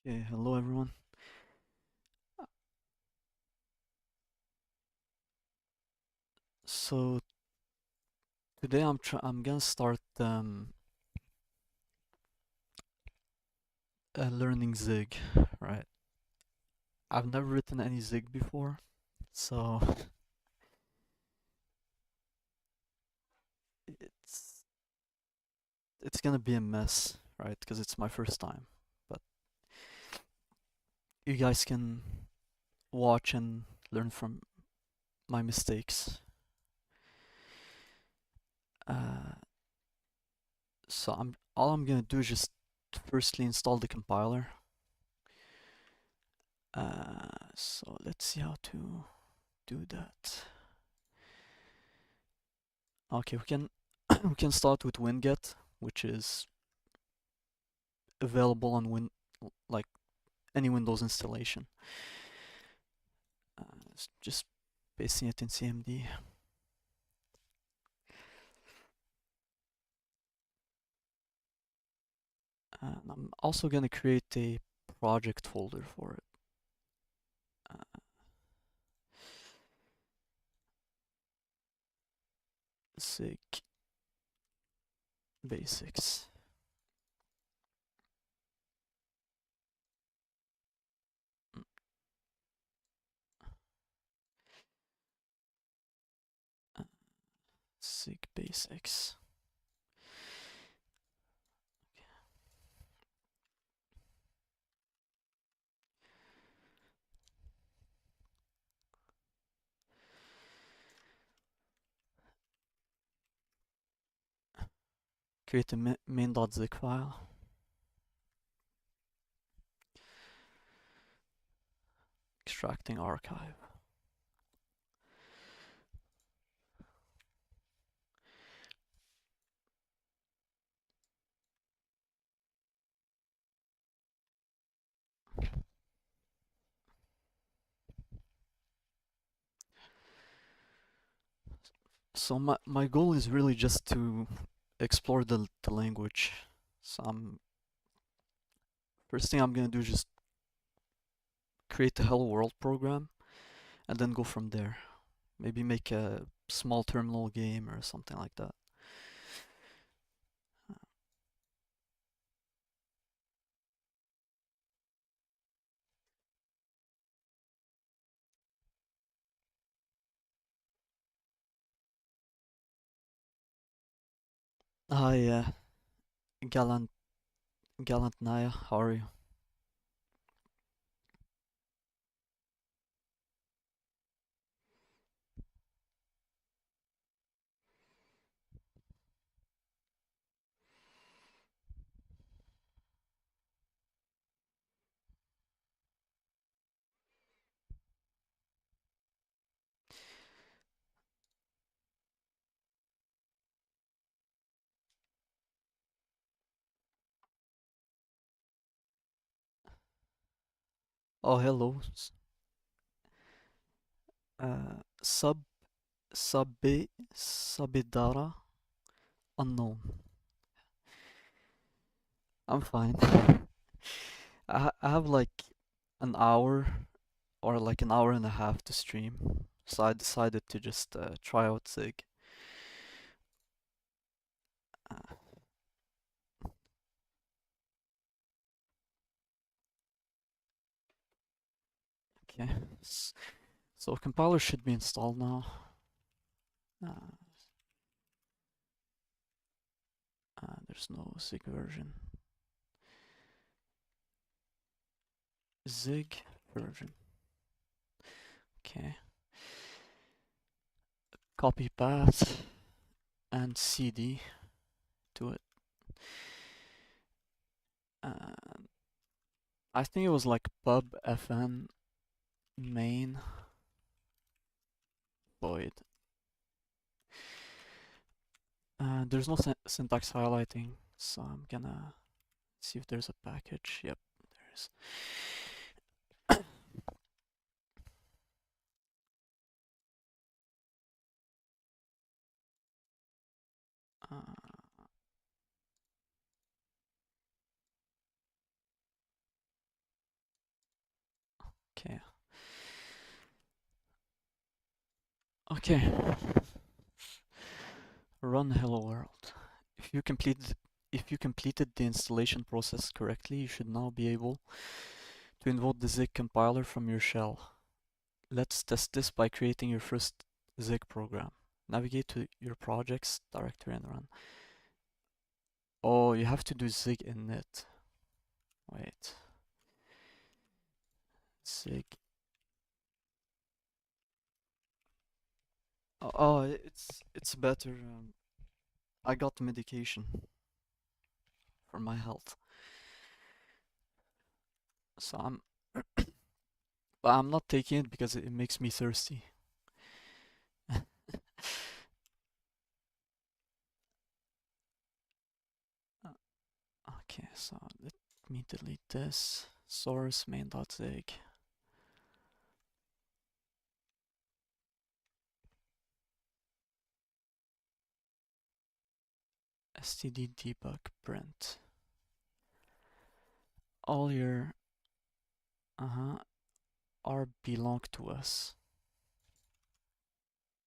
Okay, hello everyone. So today I'm gonna start learning Zig, right? I've never written any Zig before, so it's it's gonna be a mess, right? Because it's my first time. But you guys can watch and learn from my mistakes. Uh, so all I'm gonna do is just firstly install the compiler. So let's see how to do that. Okay, we can we can start with winget, which is available on like any Windows installation. Just pasting it in CMD. And I'm also gonna create a project folder for it. Zig basics. Uh, Zig basics. Create a main.zig file. Extracting archive. So my goal is really just to explore the language. So first thing I'm gonna do is just create a Hello World program and then go from there. Maybe make a small terminal game or something like that. Hi, Gallant Gallant Naya, how are you? Oh, hello. Uh, sub Sabidara unknown. I'm fine. I have like an hour or like an hour and a half to stream, so I decided to just try out Zig. Uh, okay, so compiler should be installed now. Uh, there's no Zig version. Zig version. Okay. Copy path and CD to it. And I think it was like pub fn main void. There's no syntax highlighting, so I'm gonna see if there's a package. Yep, there is. uh, Okay. Okay. Run Hello World. If you completed the installation process correctly, you should now be able to invoke the Zig compiler from your shell. Let's test this by creating your first Zig program. Navigate to your projects directory and run. Oh, you have to do Zig init. Wait. Zig. Oh, it's better. I got medication for my health, so but I'm not taking it because it makes me thirsty. Okay, so let me delete this. Source main.zig. std debug print. All your are belong to us.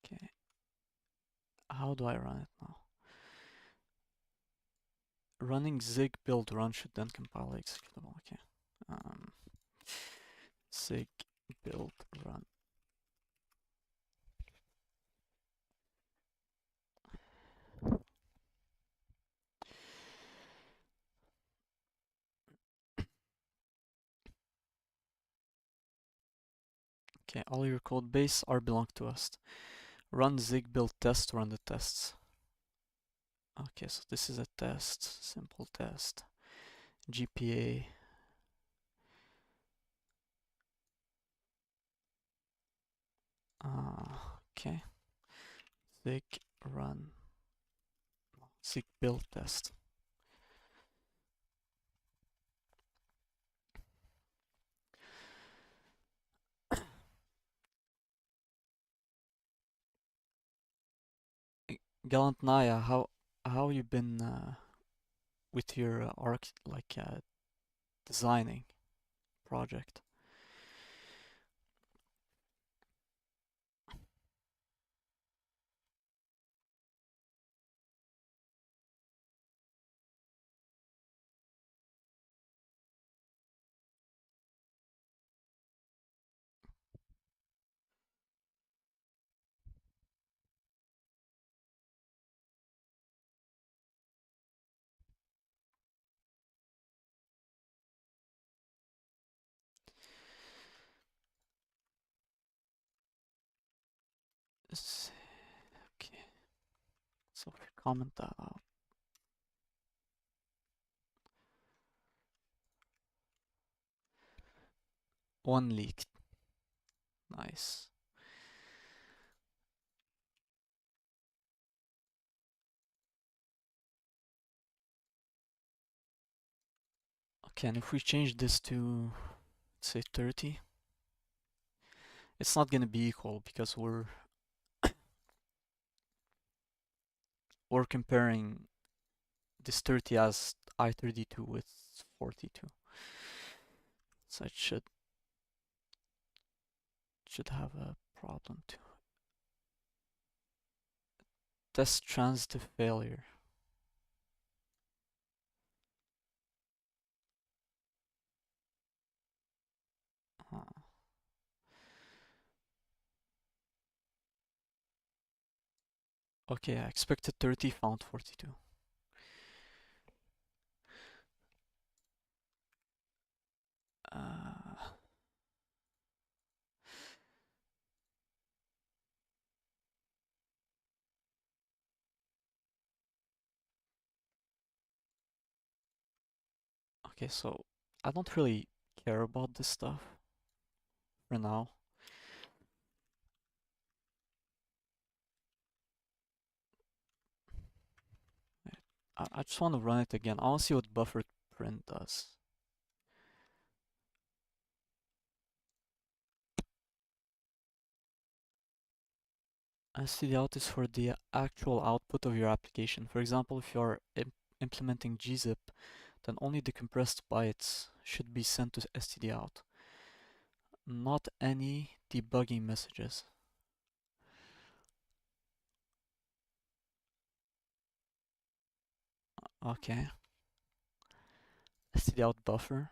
Okay. How do I run it now? Running zig build run should then compile executable. Okay. Zig build run. Okay, all your code base are belong to us. Run zig build test to run the tests. Okay, so this is a test, simple test. GPA. Okay. Zig run zig build test. Gallant Naya, how you been with your designing project? Okay, so if you comment that out. One leaked. Nice. Okay, and if we change this to, say, 30, it's not gonna be equal because we're comparing this 30 as I32 with 42. So it should have a problem too. Test transitive failure. Uh, okay, I expected 30, found 42. Okay, so I don't really care about this stuff for now. I just want to run it again. I want to see what buffer print does. stdout is for the actual output of your application. For example, if you're implementing gzip, then only the compressed bytes should be sent to stdout. Not any debugging messages. Okay. stdout buffer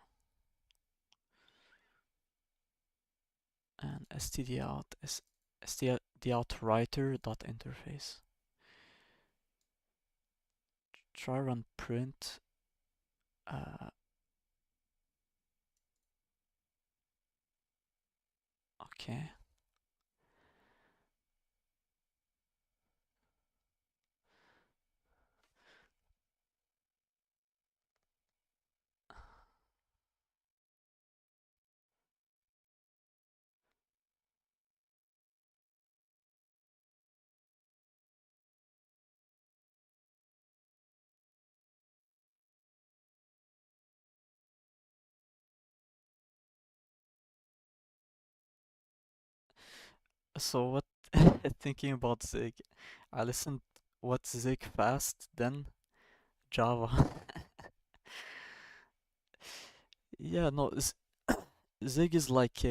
and stdout is stdout writer.interface. Try run print. Okay. So what thinking about Zig, I listened what's Zig fast, then Java. Yeah, no, Zig is like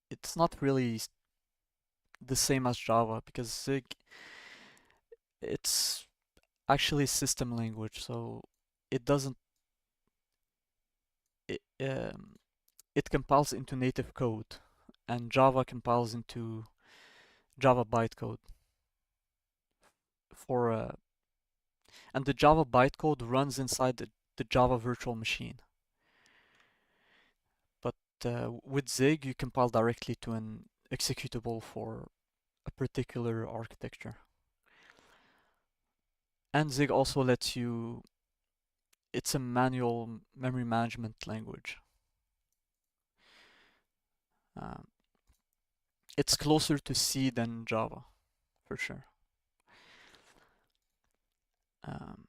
it's not really the same as Java because Zig, it's actually system language, so it doesn't, it, um, it compiles into native code, and Java compiles into Java bytecode for, and the Java bytecode runs inside the Java virtual machine. But with Zig, you compile directly to an executable for a particular architecture. And Zig also lets you, it's a manual memory management language. Um, it's closer to C than Java, for sure. Um,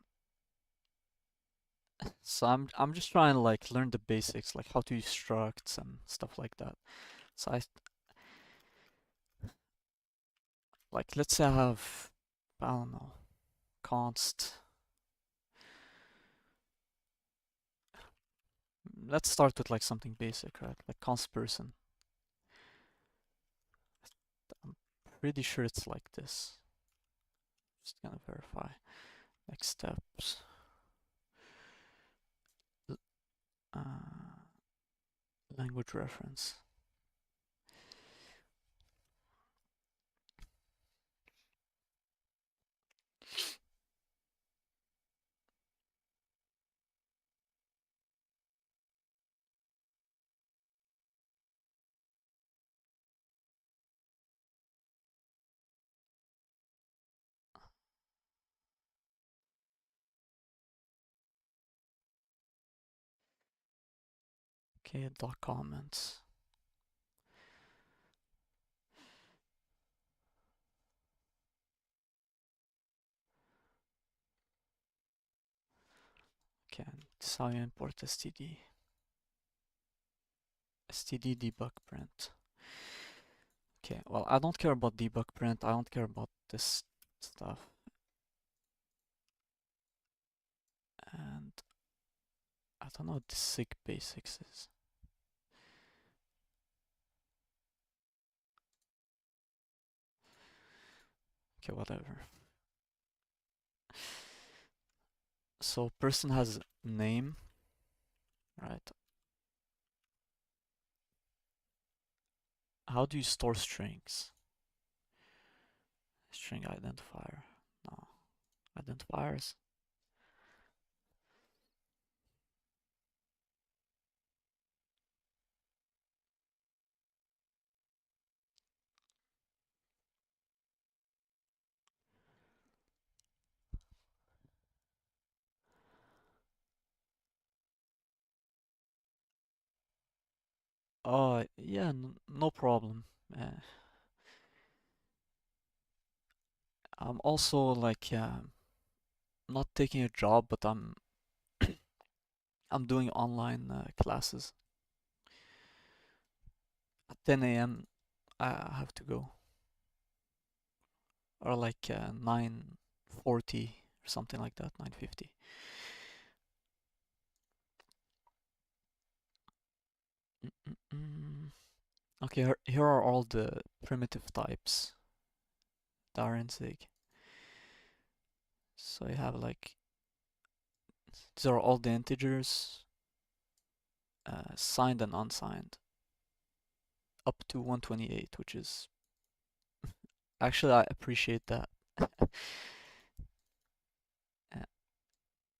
so I'm just trying to like learn the basics, like how to use structs and stuff like that. So like let's say I have, I don't know, const. Let's start with like something basic, right? Like const person. I'm pretty sure it's like this. Just gonna verify. Next steps. Uh, language reference. Okay, doc comments. Okay, this is how you import std. std debug print. Okay, well, I don't care about debug print. I don't care about this stuff. And I don't know what the sig basics is. Okay, whatever. So person has name, right? How do you store strings? String identifier. No. Identifiers. Oh, yeah, no problem. I'm also like not taking a job, but I'm doing online classes. At 10 a.m. I have to go, or like 9:40 or something like that, 9:50. Okay, here are all the primitive types that are in Zig. So you have like, these are all the integers, signed and unsigned, up to 128, which is, actually I appreciate that.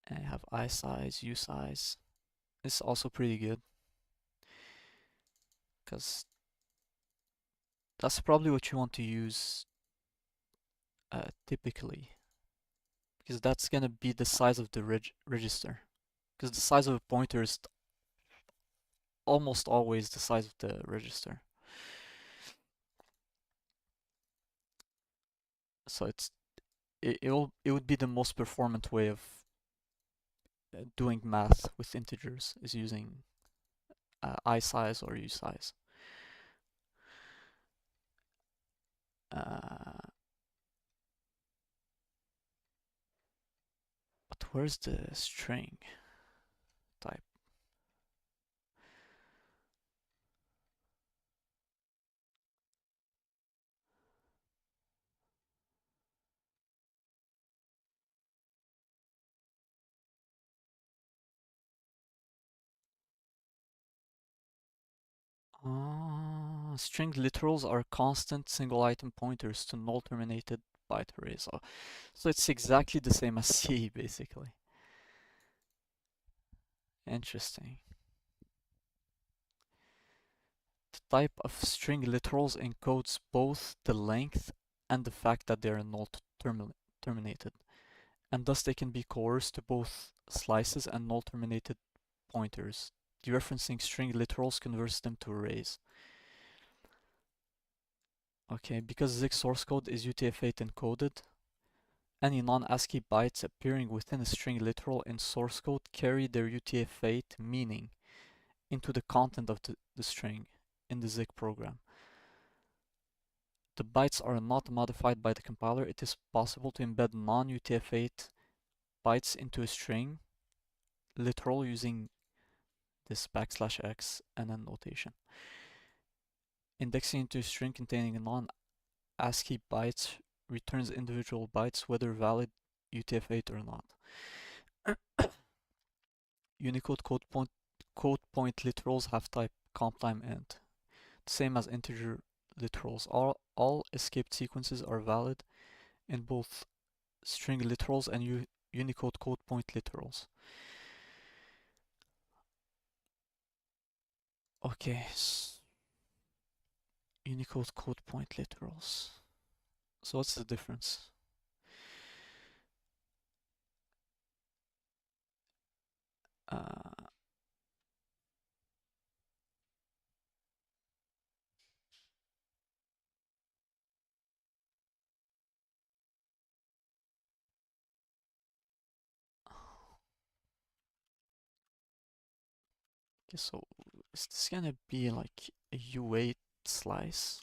And you have I size, U size. It's also pretty good, because that's probably what you want to use typically, because that's gonna be the size of the register. Because the size of a pointer is almost always the size of the register. So it would be the most performant way of doing math with integers, is using I size or U size. But where's the string type? String literals are constant single item pointers to null terminated byte arrays. So it's exactly the same as C, basically. Interesting. The type of string literals encodes both the length and the fact that they are null terminated, and thus they can be coerced to both slices and null terminated pointers. Dereferencing string literals converts them to arrays. Okay, because Zig source code is UTF-8 encoded, any non-ASCII bytes appearing within a string literal in source code carry their UTF-8 meaning into the content of the string in the Zig program. The bytes are not modified by the compiler. It is possible to embed non-UTF-8 bytes into a string literal using this \x and then notation. Indexing into a string containing non-ASCII bytes returns individual bytes, whether valid UTF-8 or not. Unicode code point literals have type comptime int, same as integer literals. All escaped sequences are valid in both string literals and Unicode code point literals. Okay, Unicode code point literals. So what's the difference? Uh, okay, so is this gonna be like a U8 slice?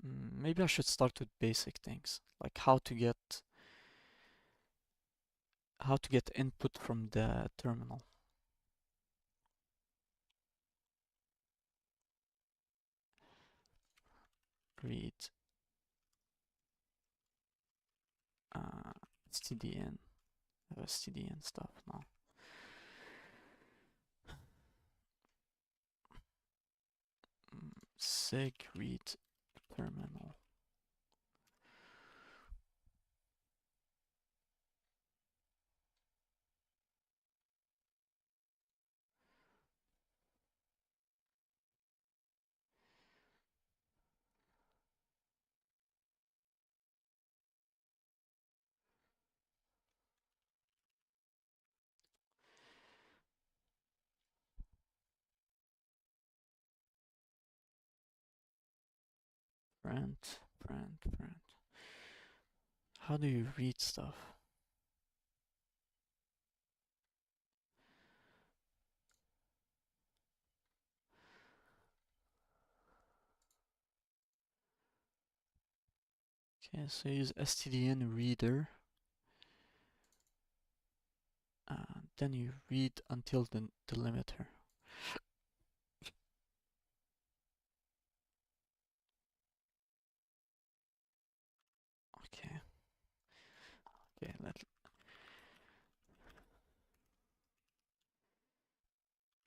Maybe I should start with basic things, like how to get input from the terminal. Read stdin, stdin stuff now. Sig read terminal. Print. How do you read stuff? Okay, so use stdin reader. Then you read until the delimiter. Okay. Okay,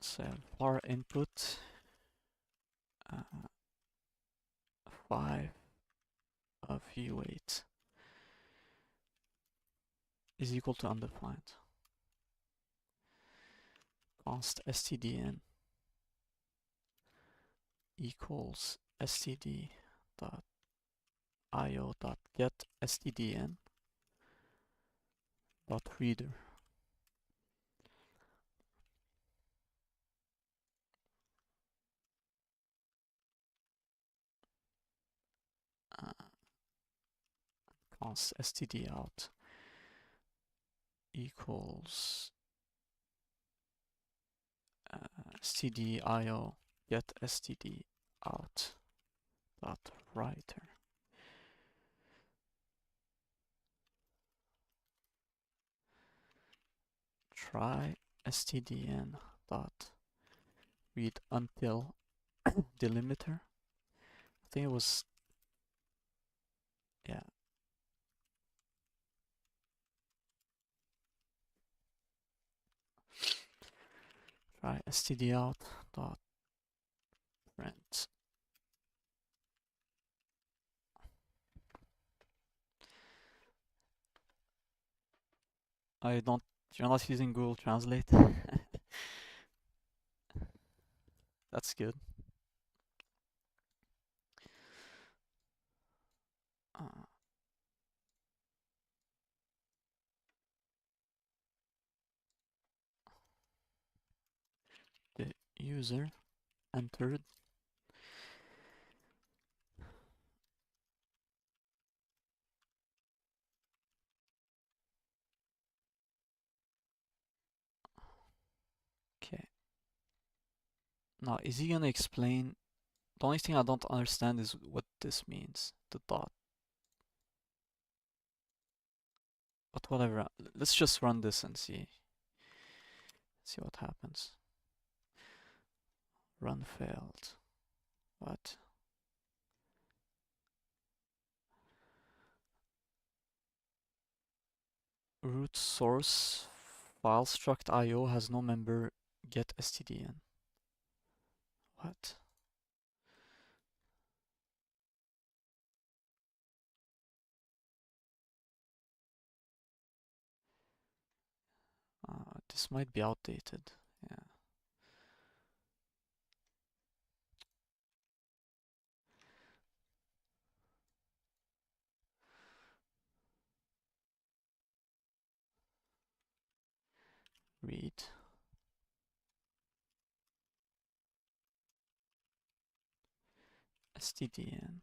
so var input 5 of u8 is equal to undefined. Const stdin equals std dot io dot get stdin dot reader. Const std out equals std io get std out dot writer. Try stdin dot read until delimiter. I think it was, yeah. Try std out dot print. You're not using Google Translate? That's good. The user entered okay. Now, is he gonna explain? The only thing I don't understand is what this means, the dot. But whatever, let's just run this and see what happens. Run failed. What? Root source file struct io has no member get stdin. What? This might be outdated. Yeah. Read. stdin.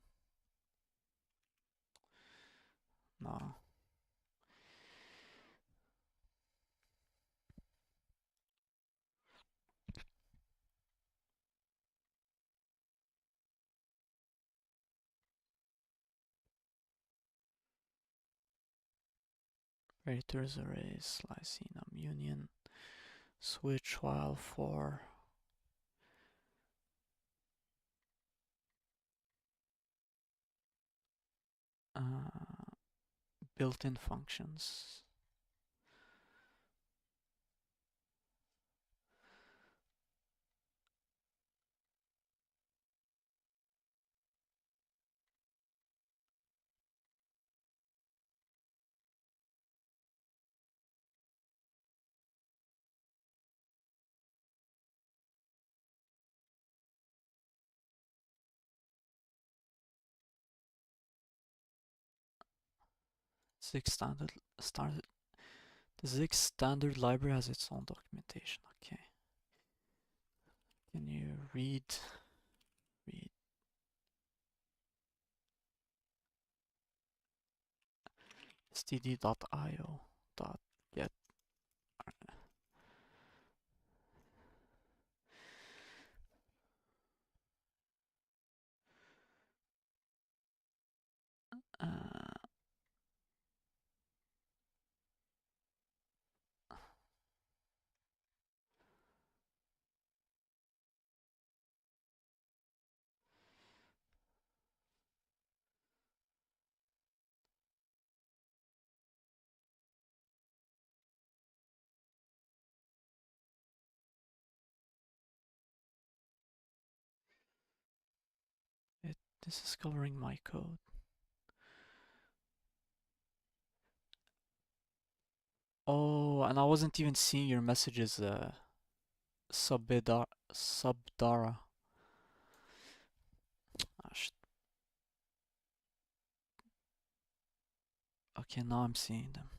No. Operators, arrays, lycenum, union, switch while for built-in functions. The Zix standard library has its own documentation. Okay. Can you read std.io dot get. This is covering my code. Oh, and I wasn't even seeing your messages, Subdara. Ah, shit. Okay, now I'm seeing them.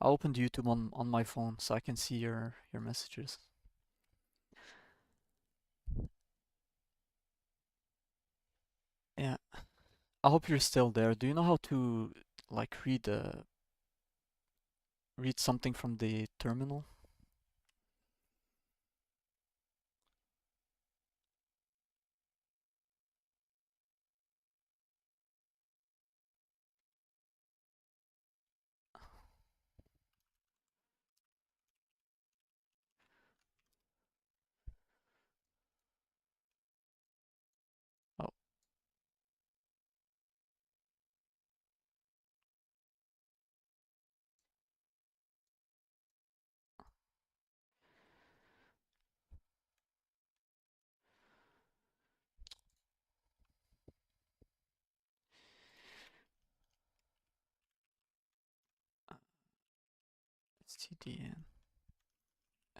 I opened YouTube on my phone so I can see your messages. Yeah. I hope you're still there. Do you know how to like read something from the terminal? Oh, stdn,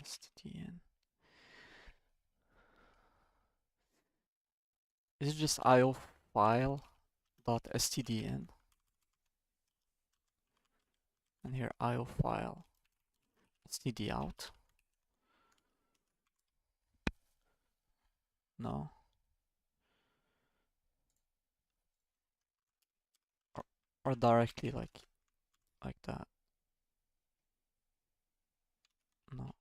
stdn. Is it just IO file dot stdn? And here IO file std out. No. Or directly like that. No.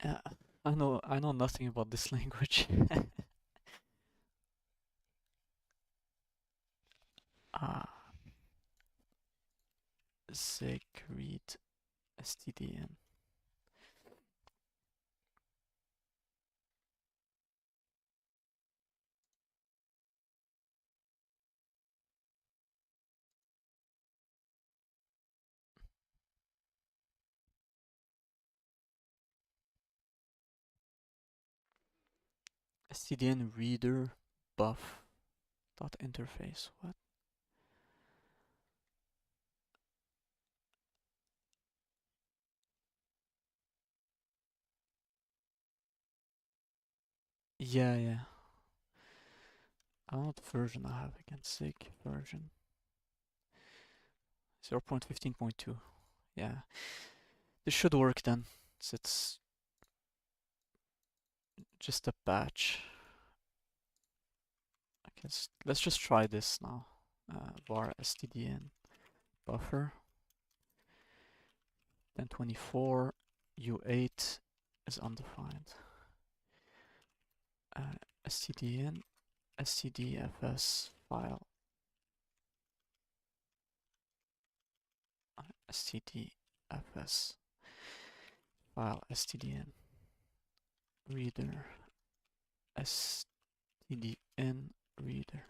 Yeah, I know nothing about this language. Ah, zig read stdn. Stdn reader buff dot interface. What? Yeah, yeah. I don't know what version I have again. Sig version 0.15.2. Yeah, this should work then. So it's just a patch. Okay, let's just try this now. Var stdn buffer. Then 24 u8 is undefined. Stdn stdfs file stdfs file stdn reader stdn reader,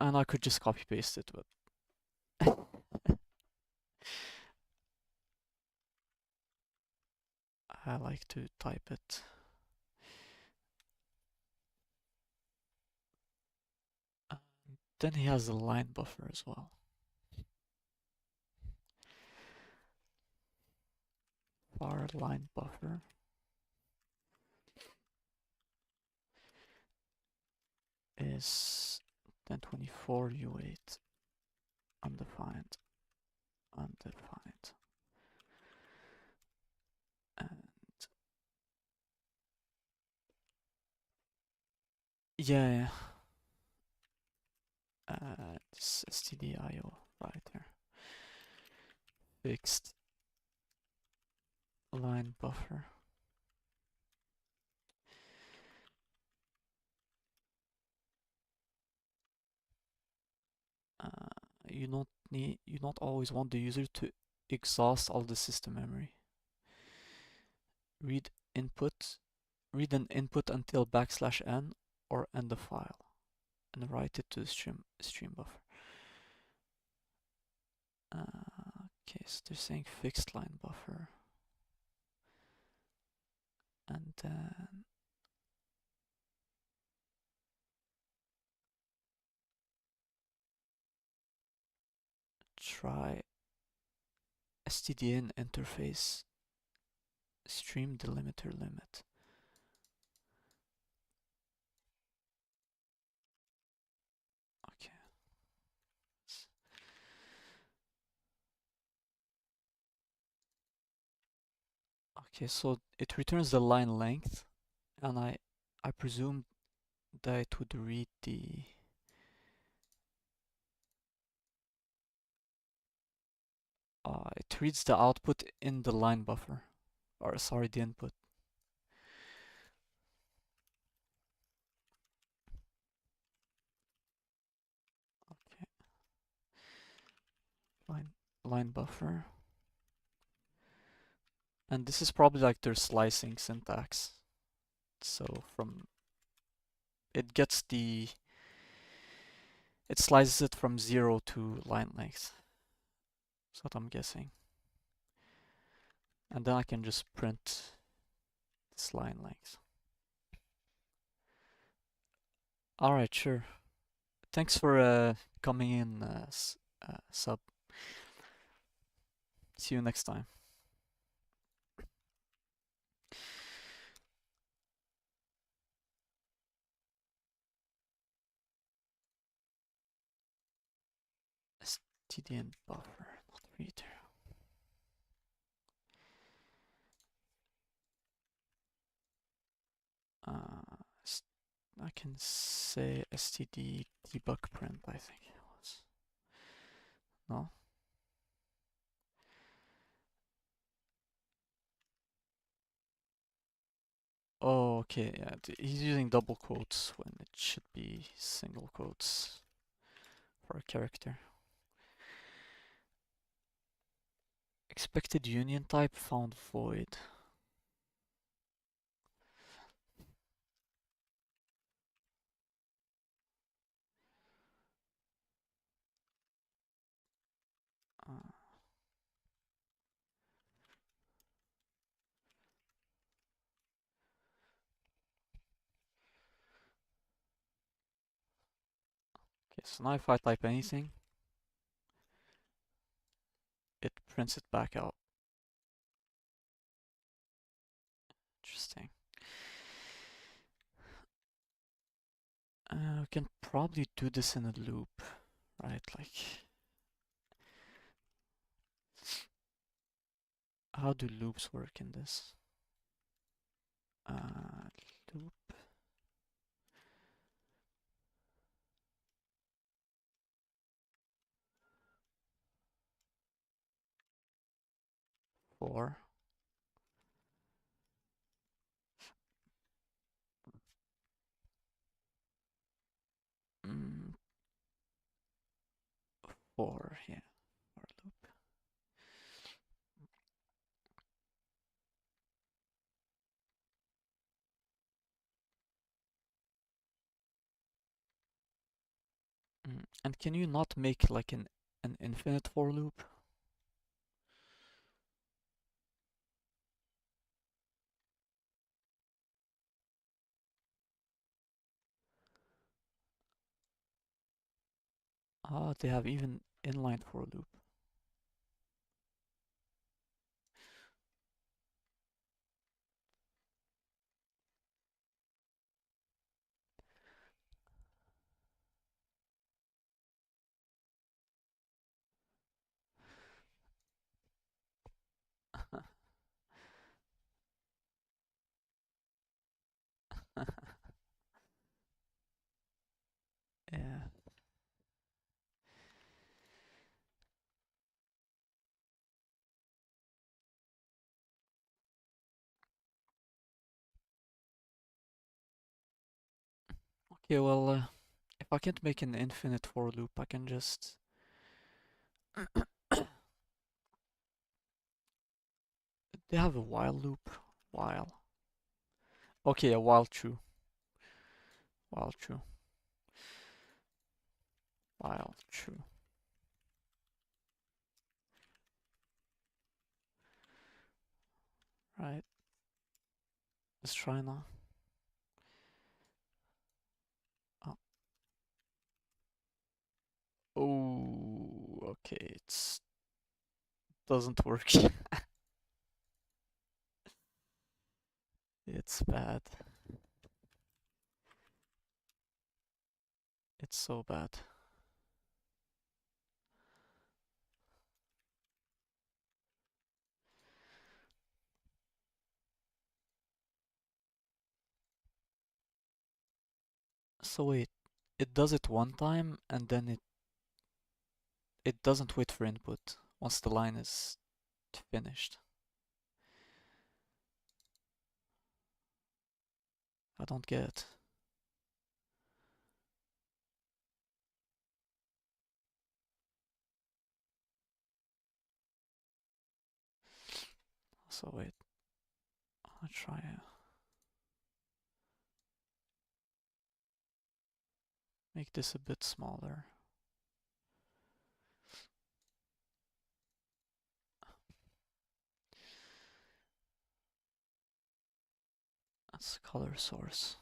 and I could just copy paste it, but I like to type it. And then he has a line buffer as well. Var line buffer is 1024 U8 undefined, undefined, and yeah, this stdio right here, fixed line buffer. You don't always want the user to exhaust all the system memory. Read input, read an input until \n or end the file, and write it to the stream buffer. Okay, so they're saying fixed line buffer, and then try stdin interface stream delimiter limit. Okay. Okay, so it returns the line length, and I presume that it would read the it reads the output in the line buffer, or sorry, the input. Okay, line buffer, and this is probably like their slicing syntax. So from it gets the it slices it from 0 to line length. That's what I'm guessing. And then I can just print this line length. Alright, sure. Thanks for coming in, sub. See you next time. stdin buffer, not reader. I can say std debug print, I think it was. No? Oh, okay, yeah, he's using double quotes when it should be single quotes for a character. Expected union type found void. Okay, so now if I type anything, it prints it back out. Interesting. We can probably do this in a loop, right? Like, how do loops work in this? Loop for mm, yeah, for loop. And can you not make like an infinite for loop? Ah, they have even inline for loop. Yeah. Okay, well, if I can't make an infinite for loop, I can just they have a while loop. While. Okay, a while true. While true. While true. Right. Let's try now. Oh. Oh, okay, it's doesn't work. It's bad. It's so bad. So wait, it does it one time and then it doesn't wait for input once the line is finished. I don't get it. So wait, I'll try make this a bit smaller. That's color source.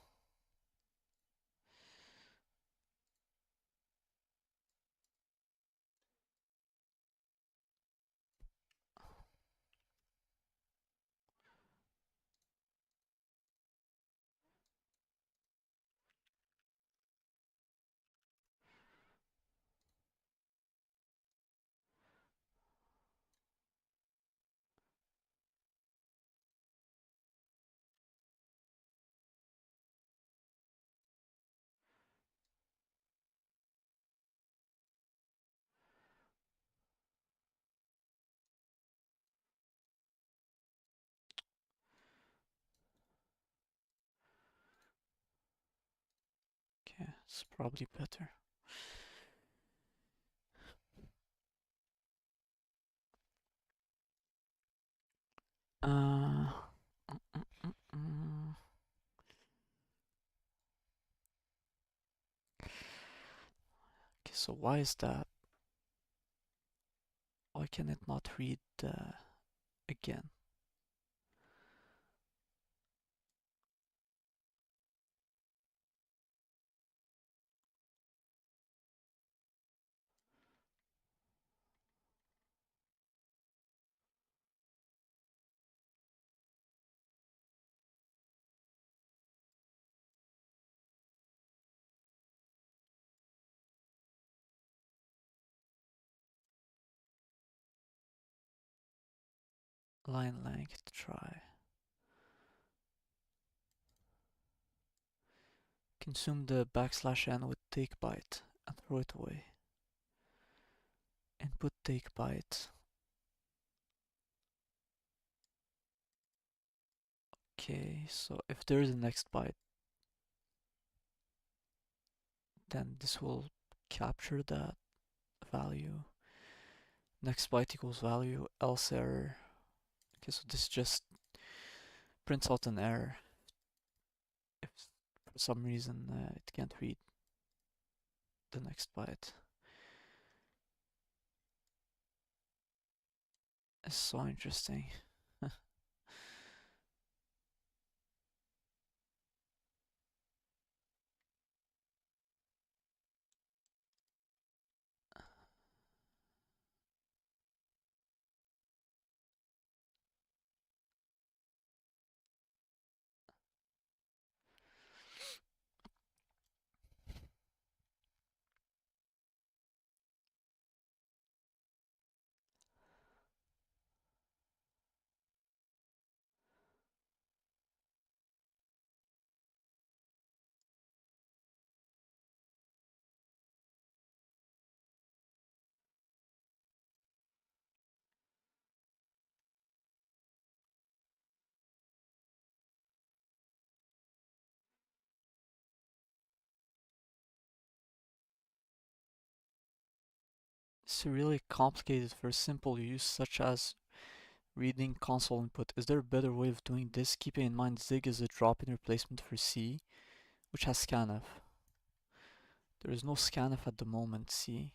Okay, it's probably better. Uh, Okay, so why is that? Why can it not read again? Line length, try. Consume the \n with take byte and throw it away. Input take byte. Okay, so if there is a next byte, then this will capture that value. Next byte equals value, else error. Okay, so this just prints out an error if for some reason it can't read the next byte. It's so interesting. It's really complicated for simple use such as reading console input. Is there a better way of doing this? Keeping in mind Zig is a drop-in replacement for C, which has scanf. There is no scanf at the moment, C.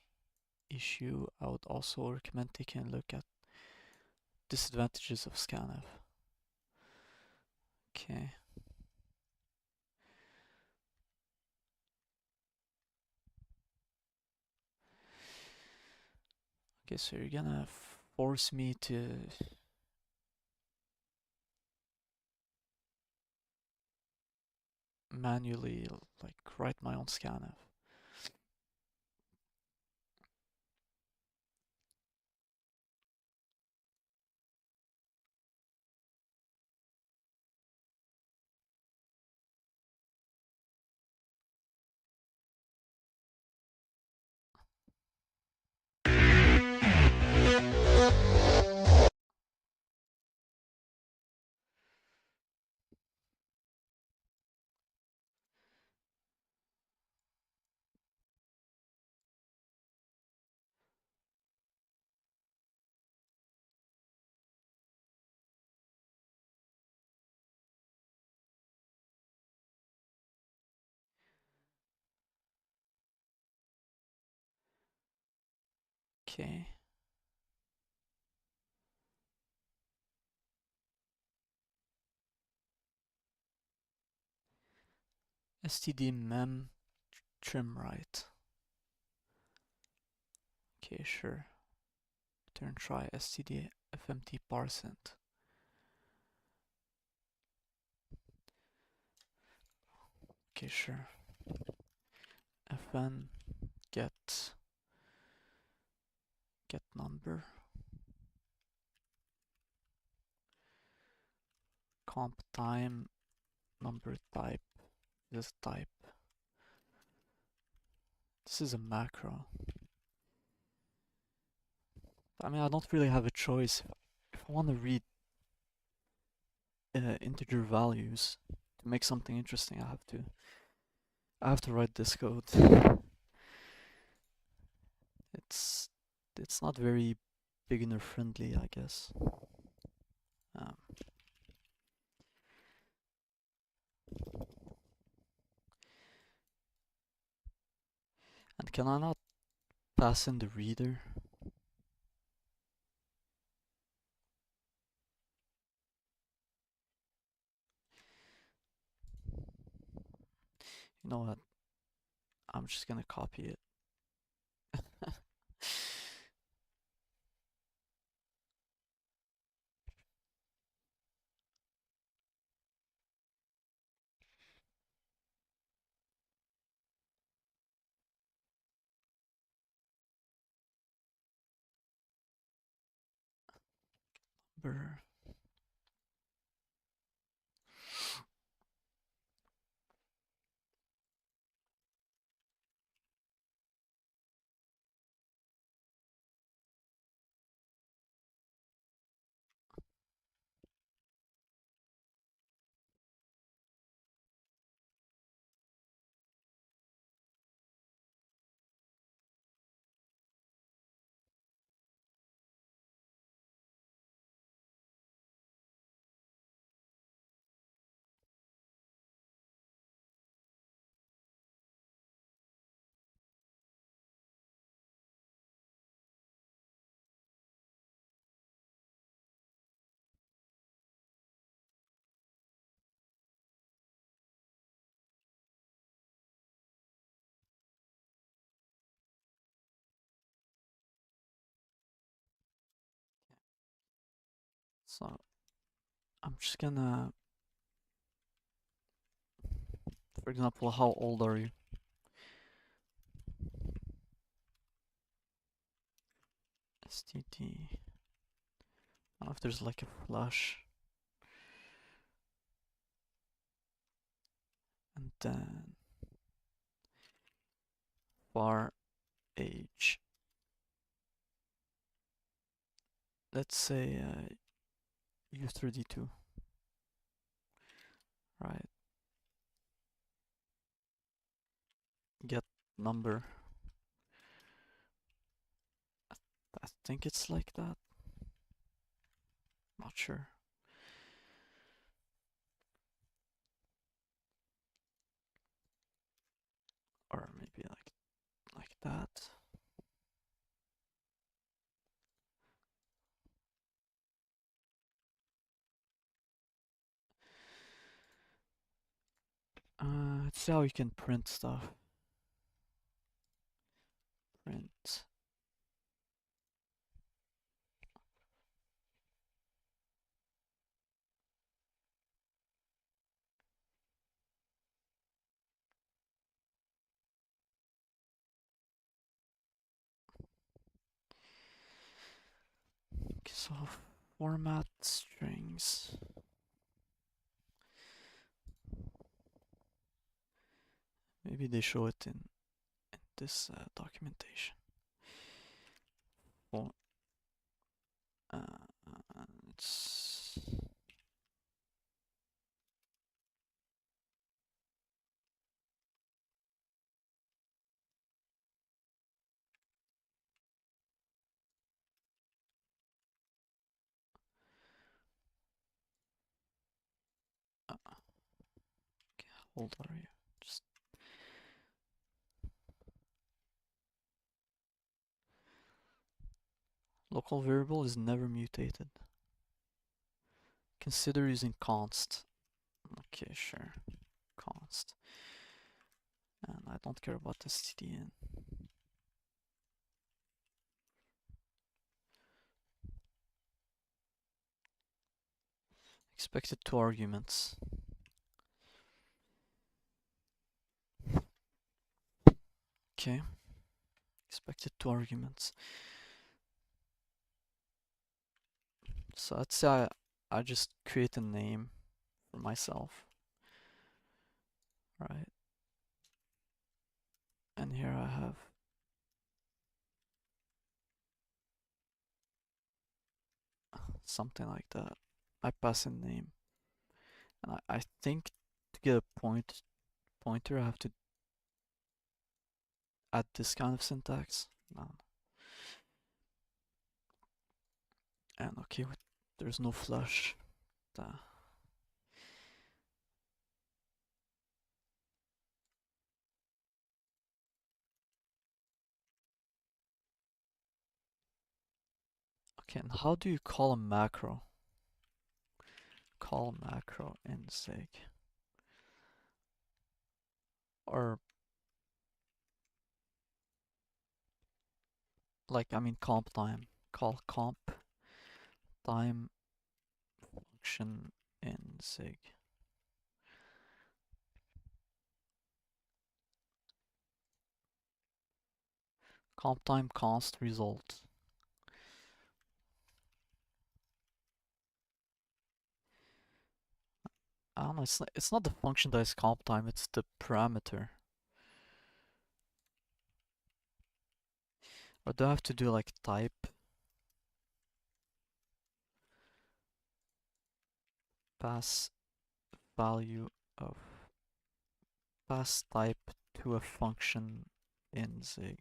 Issue. I would also recommend taking a look at disadvantages of scanf. Okay. Okay, so you're gonna force me to manually like write my own scanf. Okay. std mem trim right. Okay, sure. Turn try std fmt parseInt. Okay, sure. fn get number comp time number type this type. This is a macro. I mean, I don't really have a choice. If I want to read integer values to make something interesting, I have to write this code. It's not very beginner friendly, I guess. Um, and can I not pass in the reader? You know what? I'm just gonna copy it. Brr. So I'm just gonna, for example, how old are you? std. I don't know if there's like a flash. And then var age. Let's say u32. Right. Get number I think it's like that. Not sure. Or maybe like that. Let's see how you can print stuff. Print. Okay, so format strings. Maybe they show it in this documentation. Well, it's okay, how old are you? Just local variable is never mutated. Consider using const. Okay, sure. Const. And I don't care about stdin. Expected 2 arguments. Okay. Expected 2 arguments. So let's say I just create a name for myself. Right. And here I have something like that. I pass in name. And I think to get a pointer I have to add this kind of syntax. No. And okay, there's no flush. Okay, and how do you call a macro? Call macro in Zig. Or like, I mean comp time. Call comp time function in Zig. Comp time const result. I don't know, it's not the function that is comp time, it's the parameter. Or do I have to do like type pass value of pass type to a function in Zig?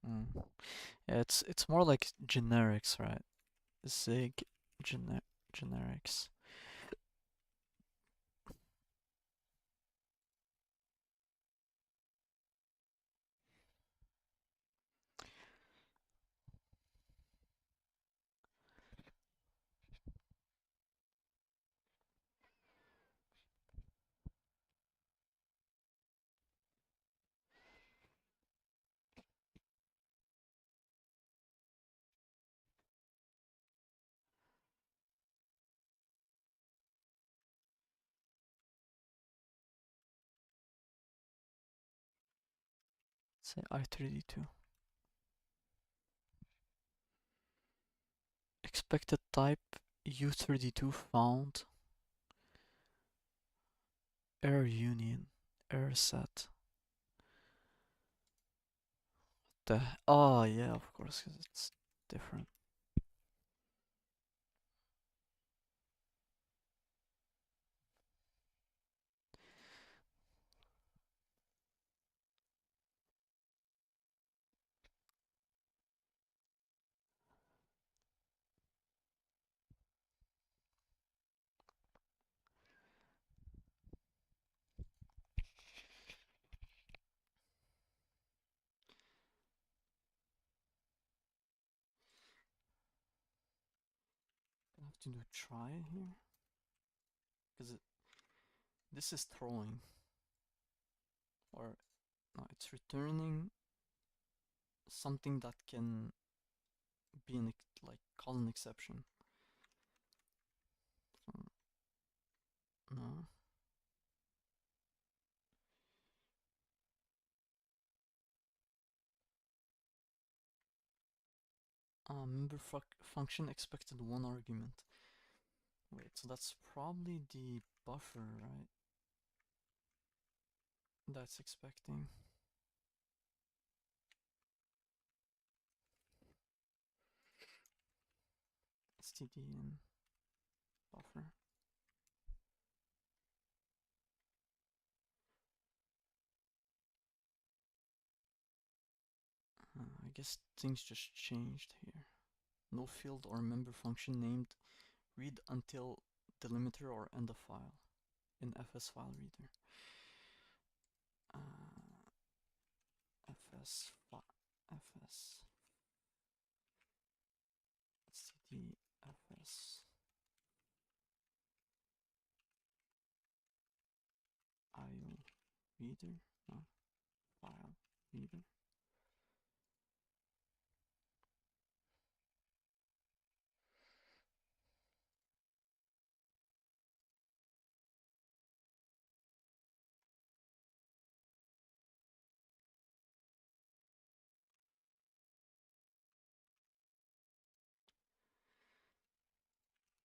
Mm. Yeah, it's more like generics, right? Zig generics. Say I32. Expected type U32 found. Error union. error set. Oh yeah, of course, because it's different. I have to do try here because this is throwing, or no, it's returning something that can be like cause an exception. So, no. Member function expected one argument. Wait, so that's probably the buffer, right? That's expecting. Std and buffer. I guess things just changed here. No field or member function named read until delimiter or end of file in fs file reader. Fs fs cd fs io reader, no, file reader.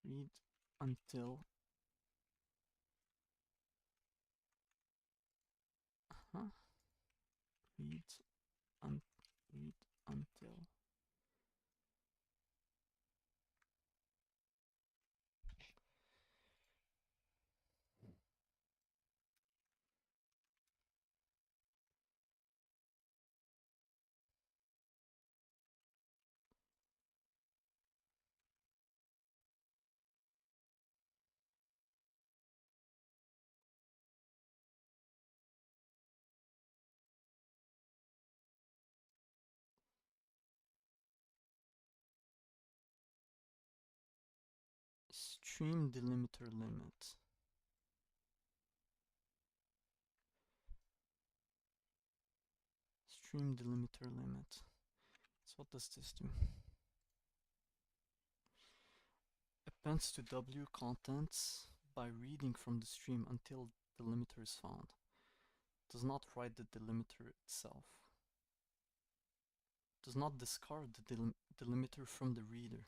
Read until read read until stream delimiter limit. Stream delimiter limit. So what does this do? Appends to W contents by reading from the stream until delimiter is found. Does not write the delimiter itself. Does not discard the delimiter from the reader.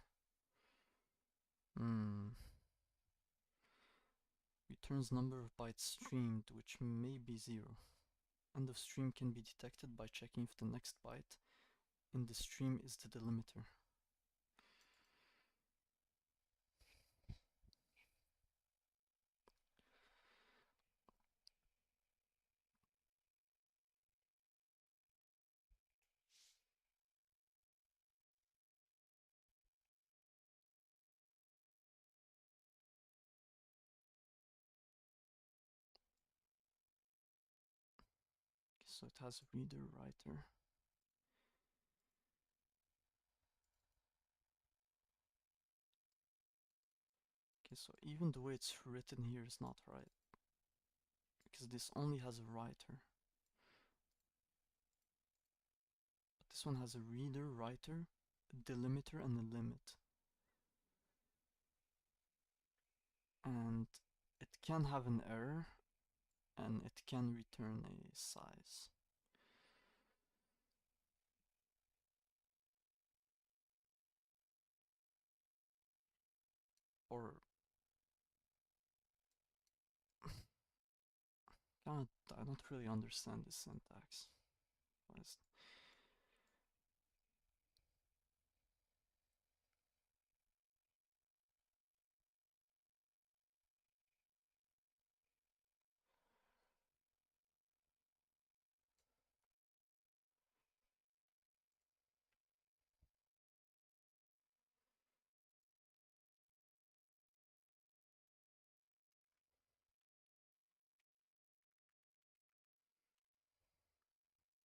Returns number of bytes streamed, which may be 0. End of stream can be detected by checking if the next byte in the stream is the delimiter. So it has reader, writer. Okay, so even the way it's written here is not right, because this only has a writer. But this one has a reader, writer, a delimiter, and a limit. And it can have an error, and it can return a size. Or I don't really understand this syntax.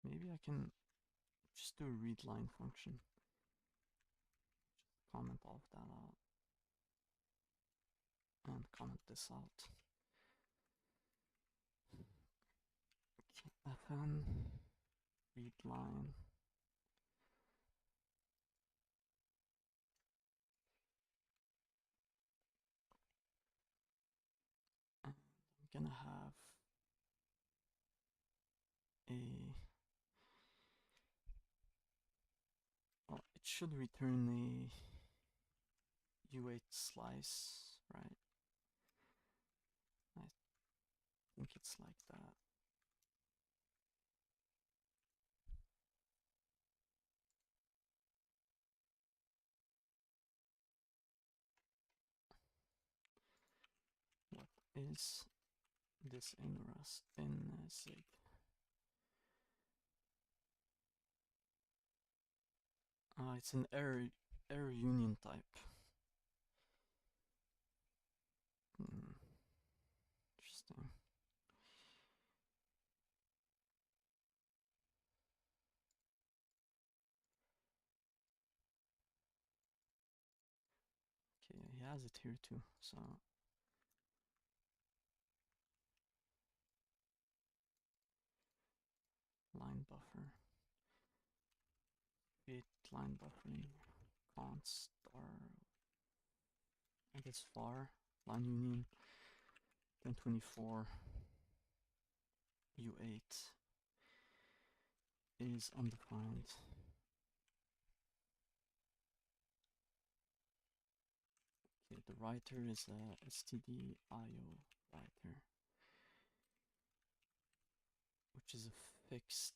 Maybe I can just do a readline function. Comment all of that out. And comment this out. Okay, fn readline. And I'm gonna have a well, it should return a U8 slice, right? I think it's like that. What is this in Rust in Zig? It's an error union type. Interesting. Okay, he has it here too, so line buffer. Create line buffering const star, I guess var line union 1024 U8 is undefined. Okay, the writer is a stdio writer, which is a fixed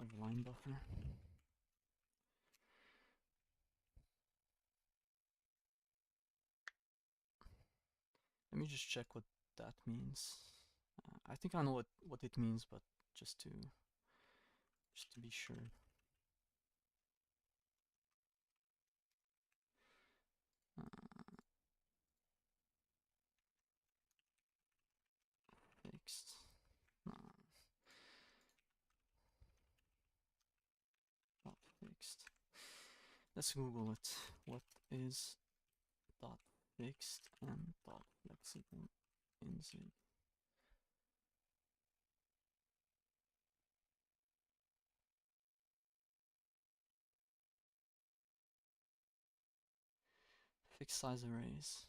of line buffer. Let me just check what that means. I think I know what it means, but just to be sure. Fixed. Not fixed. Let's Google it. What is dot fixed and dot flexible in Zig? Fixed size arrays.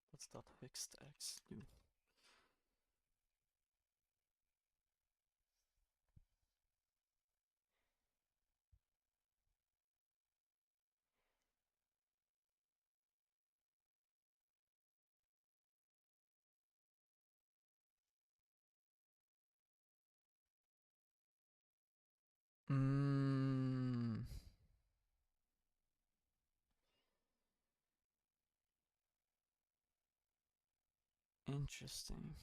What's dot fixed x do? Interesting.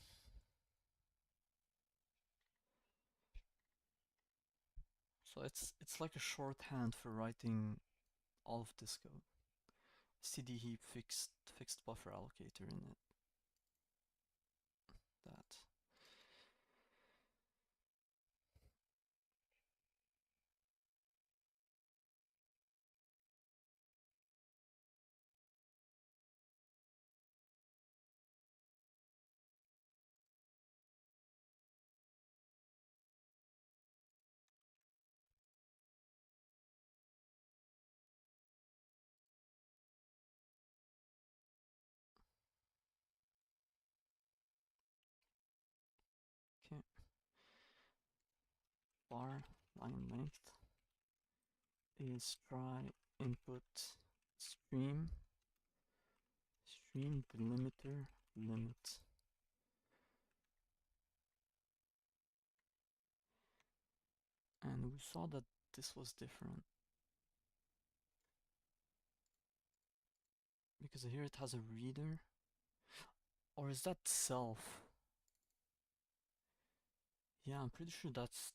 So it's like a shorthand for writing all of this code. CD heap fixed buffer allocator in it. That. line length is try input stream delimiter limit. And we saw that this was different because here it has a reader. Or is that self? Yeah, I'm pretty sure that's...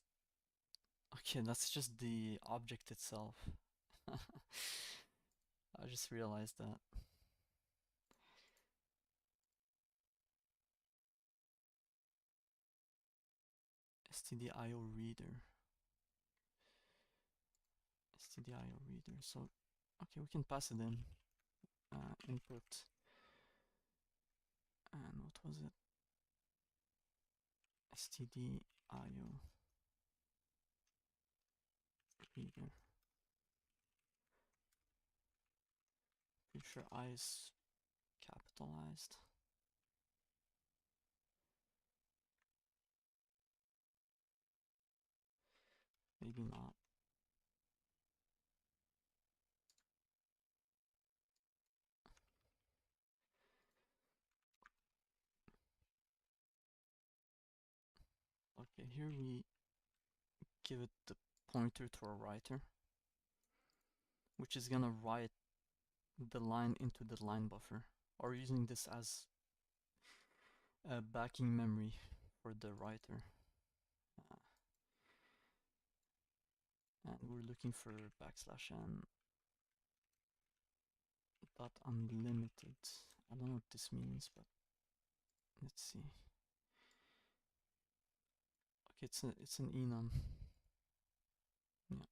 Okay, that's just the object itself. I just realized that. stdio reader. stdio reader. So, okay, we can pass it in. Input. And what was it? stdio reader. Pretty sure I is capitalized. Maybe not. Okay, here we give it the pointer to a writer, which is gonna write the line into the line buffer, or using this as a backing memory for the writer. And we're looking for \n dot unlimited. I don't know what this means, but let's see. Okay, it's an enum. Yeah.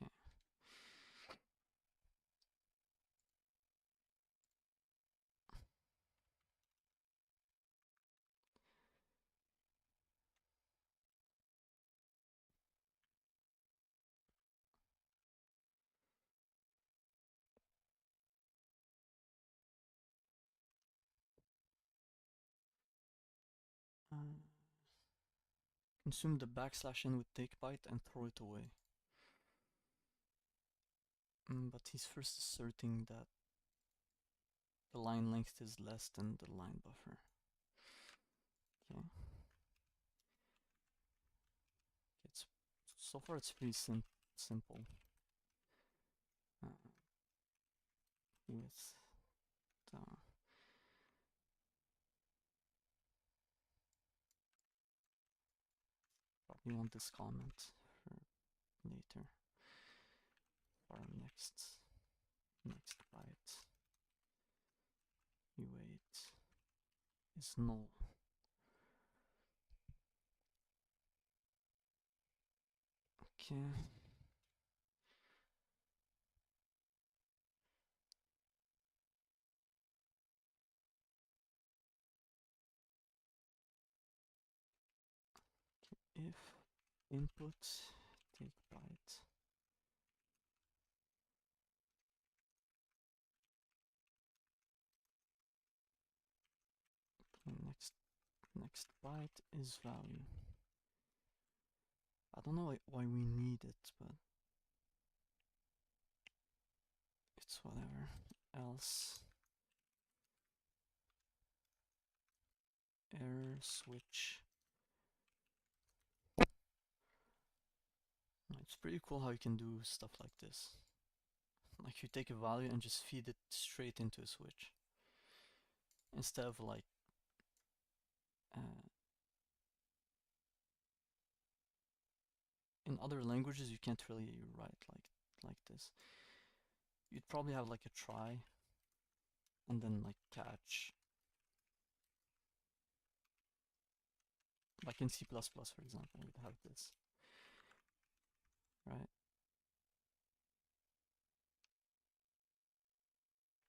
Okay. Consume the \n with take byte and throw it away. But he's first asserting that the line length is less than the line buffer. Okay. It's so far it's pretty simple. With the probably want this comment for later. For our next byte. U8 is null. Okay. If input take byte next byte is value. I don't know why we need it, but it's whatever. Else error switch. It's pretty cool how you can do stuff like this. Like you take a value and just feed it straight into a switch. Instead of like in other languages you can't really write like this. You'd probably have like a try and then like catch. Like in C++, for example, we'd have this, right?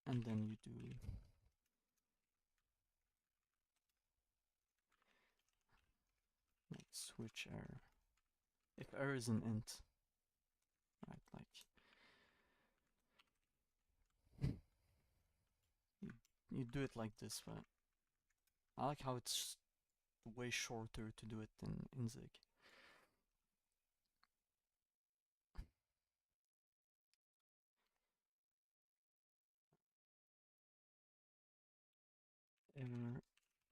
And then you do like switch error. If error is an int, right? Like you do it like this, but I like how it's way shorter to do it in Zig. Error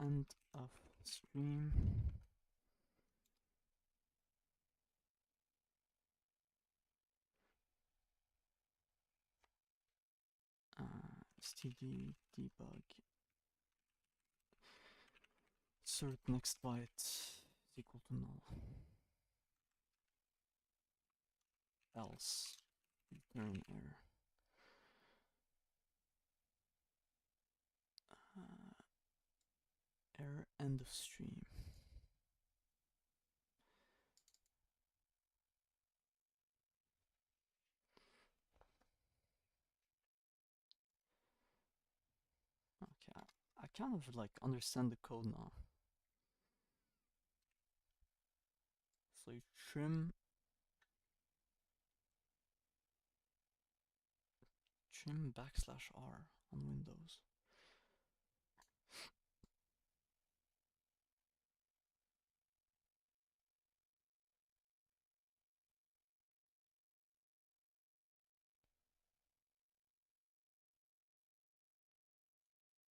end of stream. Std debug insert next byte is equal to null, else return error. Error end of stream. Okay, I kind of like understand the code now. So you trim \r on Windows.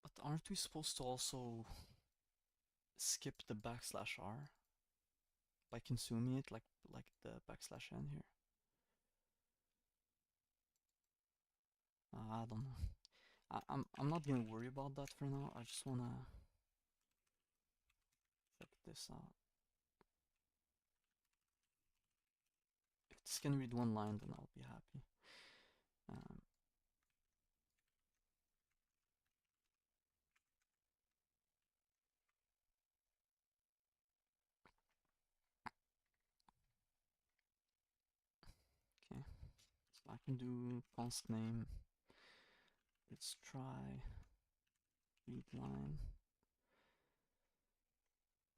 But aren't we supposed to also skip the \r by consuming it like the \n here? I don't know. I'm not gonna worry about that for now. I just wanna check this out. If this can read one line, then I'll be happy. Okay, so I can do const name. Let's try read line.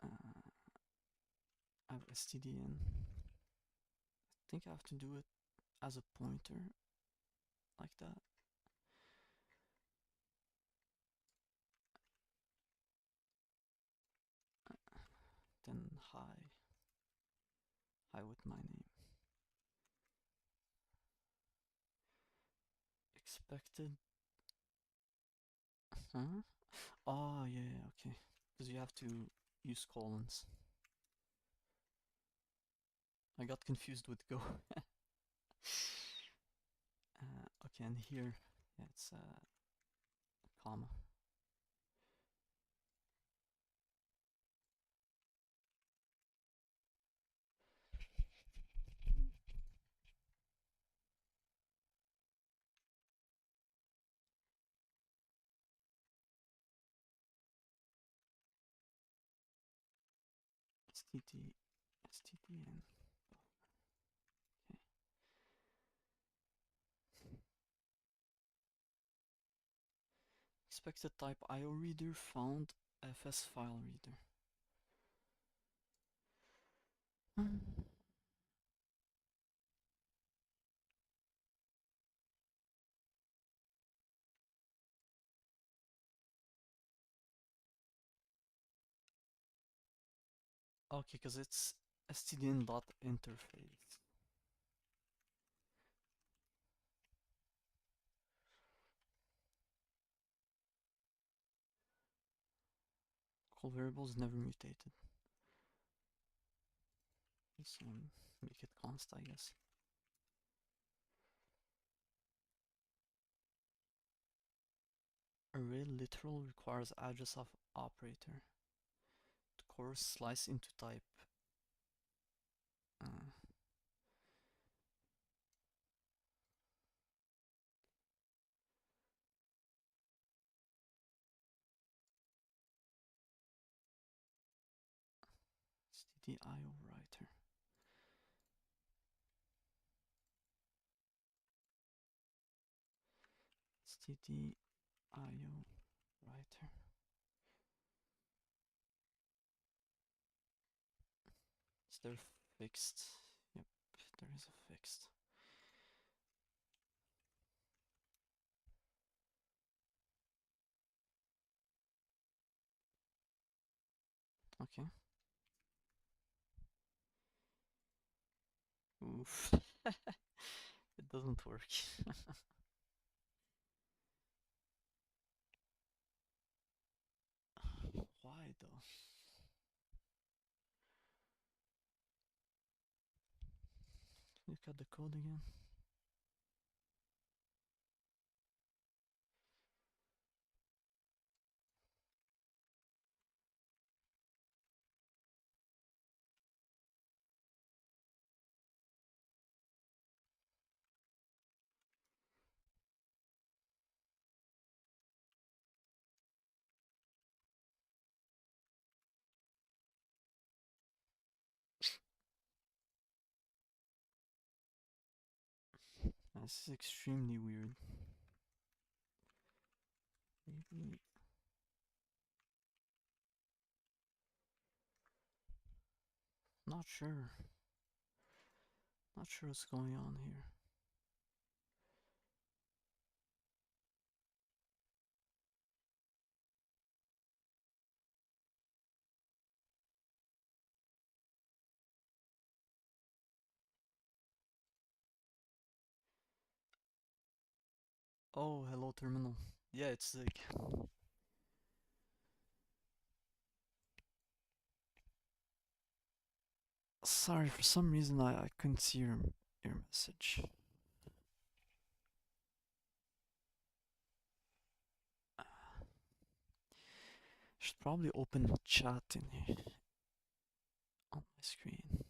I have stdin. I think I have to do it as a pointer, like that. Then hi with my name. Expected. Huh? Oh yeah, okay. Because you have to use colons. I got confused with Go. Okay, and here, yeah, it's comma. stdn. Okay. Expected type IO reader found fs file reader. Okay, because it's stdin.interface. Call variables never mutated. Let's make it const, I guess. Array literal requires address of operator. The core slice into type. stdio writer. stdio writer. Is there fixed? Yep, there is a fixed. Okay. Oof. It doesn't work. Why though? Look at the code again. This is extremely weird. Maybe. Not sure. Not sure what's going on here. Oh, hello terminal. Yeah, it's Zig. Sorry, for some reason I couldn't see your message. Should probably open chat in here on my screen.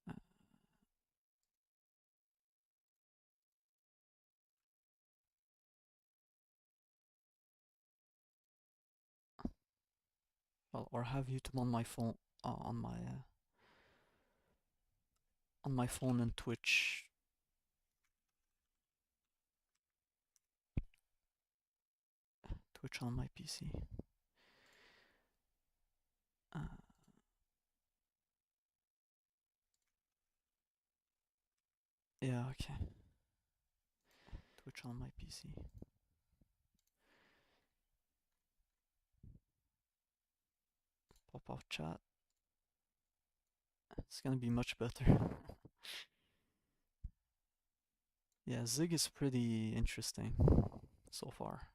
Uh, well, or have YouTube on my phone, on my phone and Twitch. Twitch on my PC. Uh, yeah, okay. Twitch on my PC. Pop off chat. It's gonna be much better. Yeah, Zig is pretty interesting so far.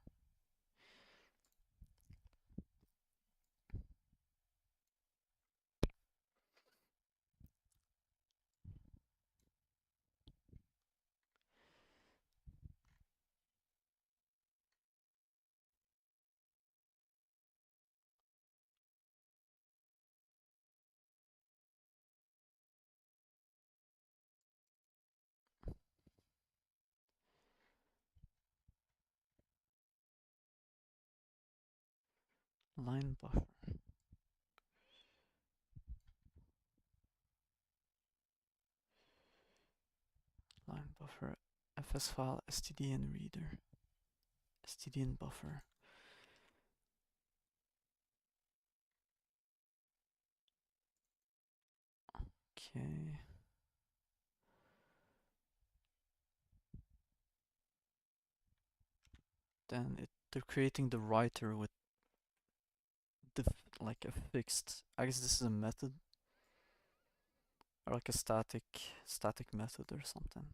Line buffer. Line buffer. FS file, stdin reader. Stdin buffer. Okay. Then they're creating the writer with like a fixed. I guess this is a method or like a static method or something.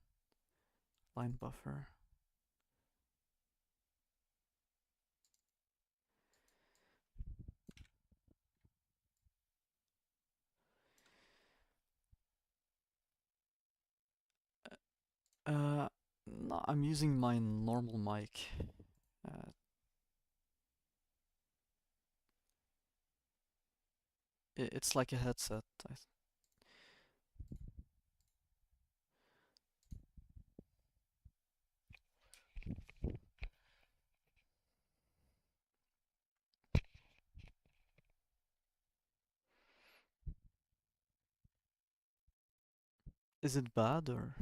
Line buffer. No, I'm using my normal mic. Uh, it's like a headset. Is it bad or?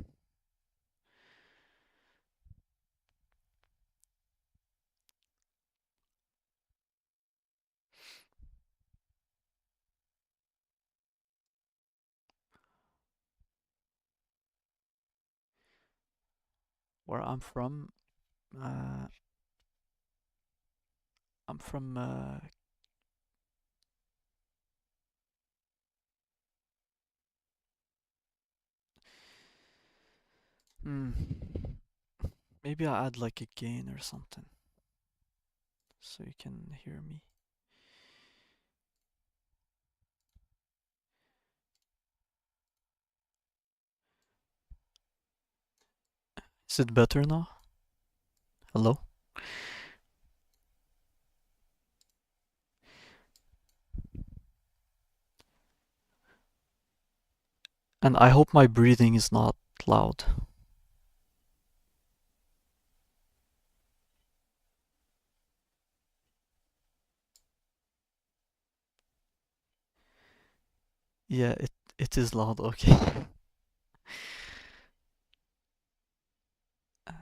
Where uh, I'm from Hmm. Maybe I add like a gain or something so you can hear me. Is it better now? Hello? And I hope my breathing is not loud. Yeah, it is loud, okay. Uh,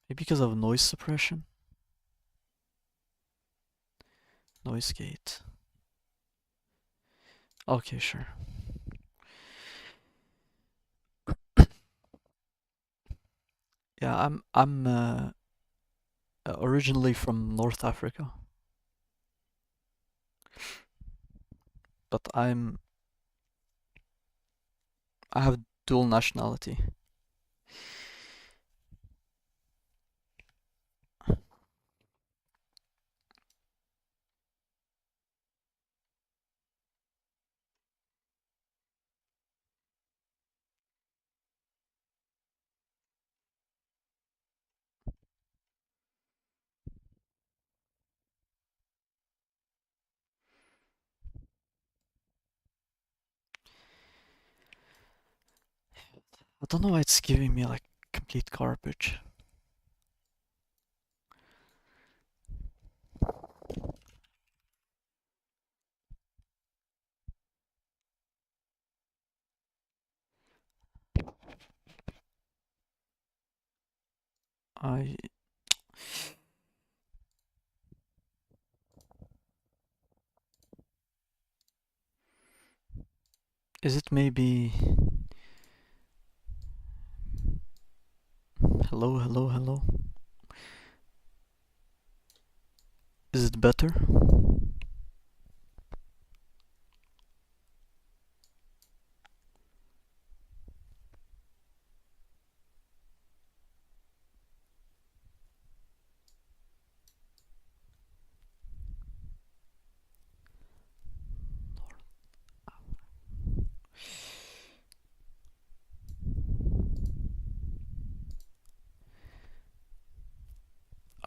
maybe because of noise suppression? Noise gate. Okay, sure. Yeah, I'm originally from North Africa, but I have dual nationality. I don't know why it's giving me like complete garbage. I Is it maybe hello, hello, hello? Is it better?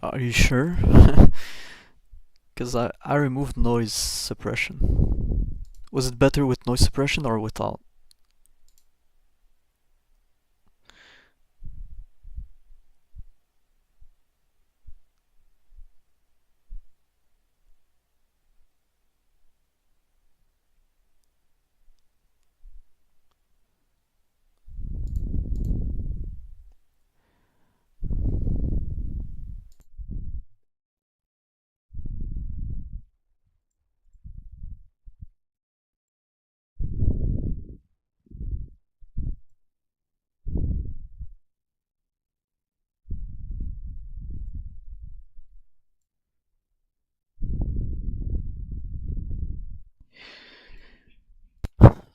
Are you sure? Because I removed noise suppression. Was it better with noise suppression or without?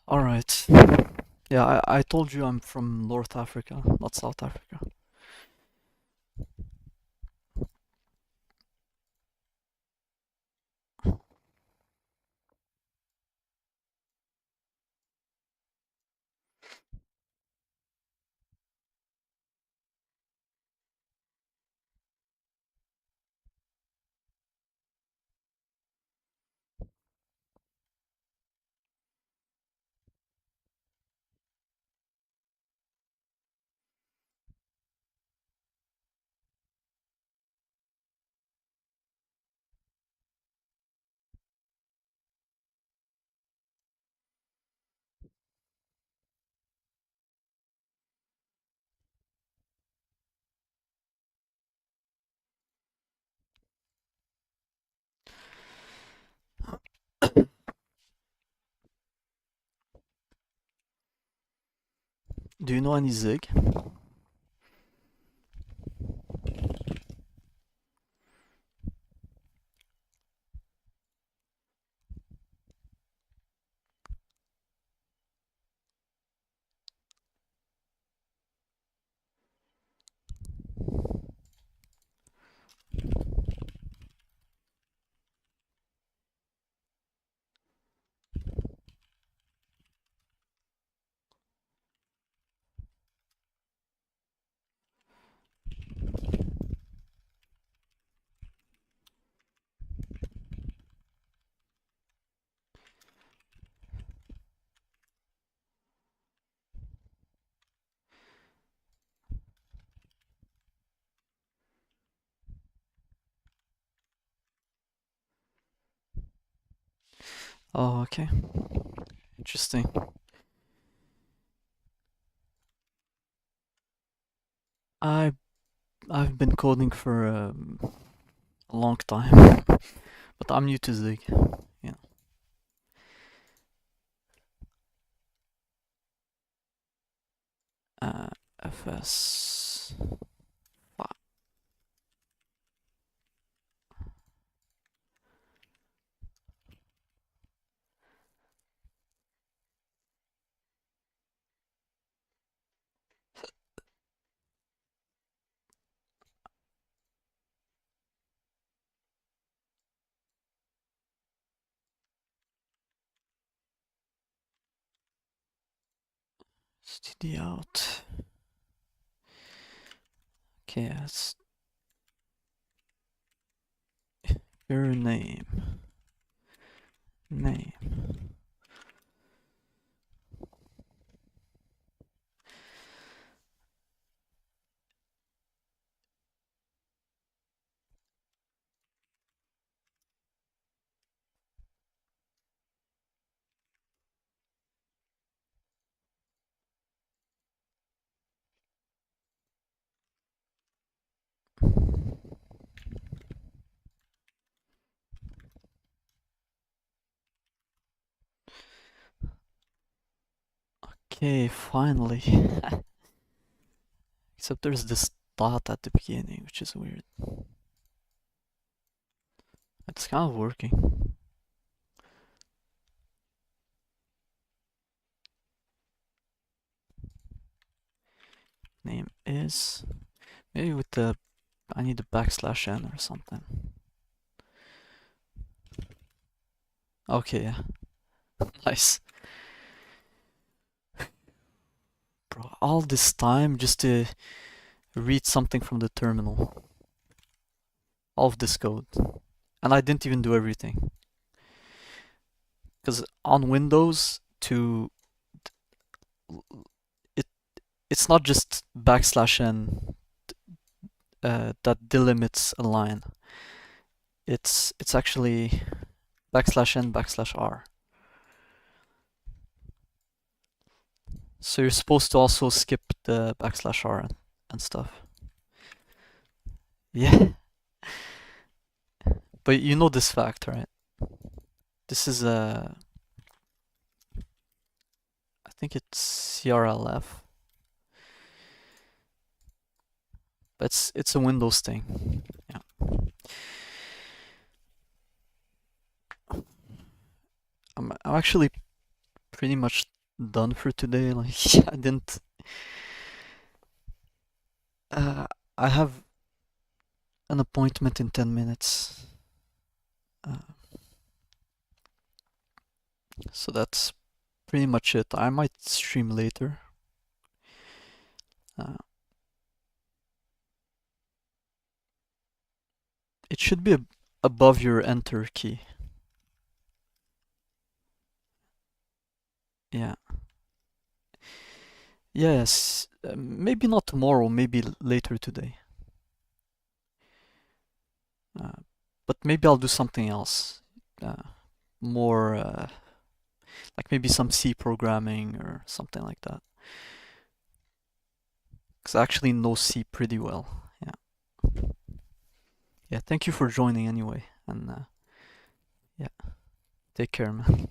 Alright. Yeah, I told you I'm from North Africa, not South Africa. Do you know any Zig? Oh, okay. Interesting. I I've been coding for a long time, but I'm new to Zig. Yeah. FS. Std out. Okay, that's your name. Name. Okay, finally. Except there's this dot at the beginning, which is weird. It's kind of working. Name is maybe with the I need a backslash n or something. Okay, yeah. Nice. Bro, all this time just to read something from the terminal. All of this code. And I didn't even do everything. Because on Windows to it it's not just backslash n that delimits a line. It's actually backslash n backslash r. So you're supposed to also skip the backslash r and stuff. Yeah. But you know this fact, right? This is a I think it's CRLF. But it's a Windows thing. Yeah. I'm actually pretty much done for today. Like I didn't I have an appointment in 10 minutes. So that's pretty much it. I might stream later. It should be above your enter key. Yeah. Yes, maybe not tomorrow, maybe later today. But maybe I'll do something else. More like maybe some C programming or something like that. Because I actually know C pretty well. Yeah. Yeah, thank you for joining anyway. And yeah, take care, man.